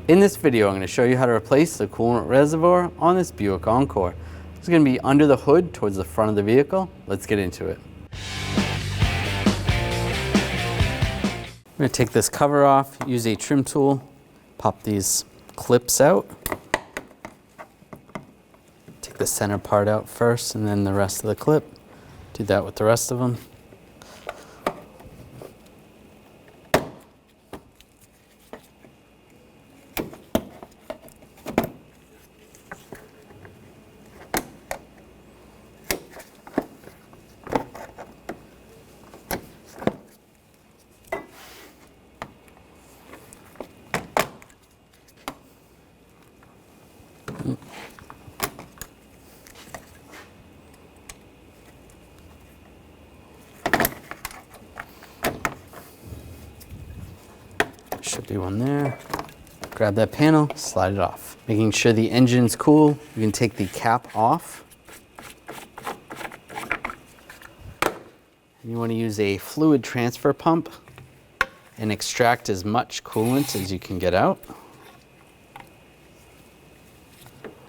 In this video, I'm going to show you how to replace the coolant reservoir on this Buick Encore. It's going to be under the hood towards the front of the vehicle. Let's get into it. I'm going to take this cover off, use a trim tool, pop these clips out. Take the center part out first and then the rest of the clip. Do that with the rest of them. Should be one there. Grab that panel, slide it off. Making sure the engine's cool, you can take the cap off. And you want to use a fluid transfer pump and extract as much coolant as you can get out.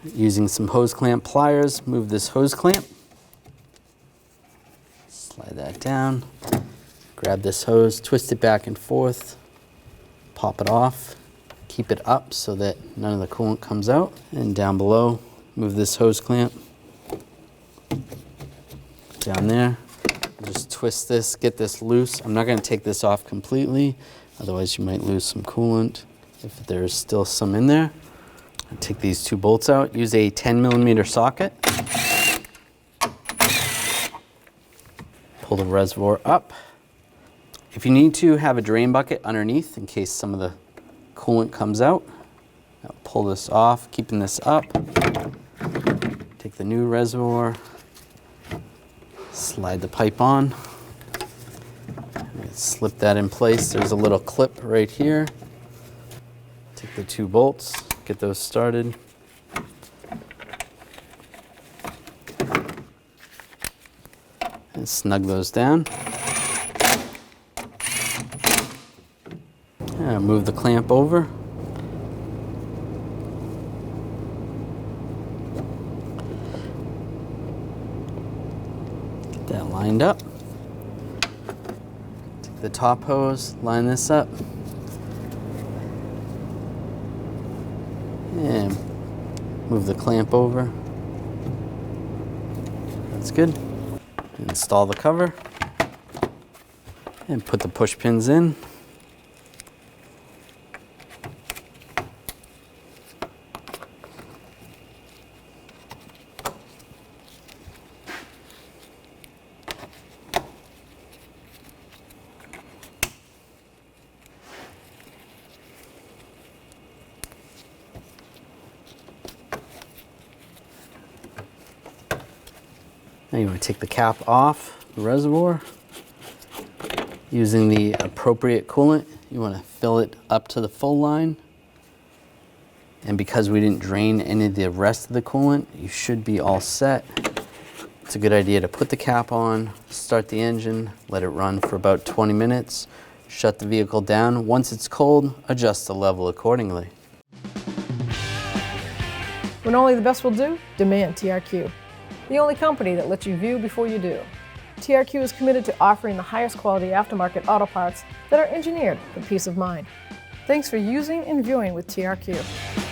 Using some hose clamp pliers, move this hose clamp. Slide that down. Grab this hose, twist it back and forth. Pop it off, keep it up so that none of the coolant comes out. And down below, move this hose clamp down there. Just twist this, get this loose. I'm not going to take this off completely, otherwise you might lose some coolant if there's still some in there. I'll take these two bolts out, use a 10mm socket. Pull the reservoir up. If you need to have a drain bucket underneath in case some of the coolant comes out, I'll pull this off, keeping this up. Take the new reservoir, slide the pipe on, slip that in place. There's a little clip right here. Take the two bolts, get those started. And snug those down. Move the clamp over. Get that lined up. Take the top hose, line this up. And move the clamp over. That's good. Install the cover. And put the push pins in. Now you want to take the cap off the reservoir. Using the appropriate coolant, you want to fill it up to the full line. And because we didn't drain any of the rest of the coolant, you should be all set. It's a good idea to put the cap on, start the engine, let it run for about 20 minutes, shut the vehicle down. Once it's cold, adjust the level accordingly. When only the best will do, demand TRQ. The only company that lets you view before you do. TRQ is committed to offering the highest quality aftermarket auto parts that are engineered for peace of mind. Thanks for using and viewing with TRQ.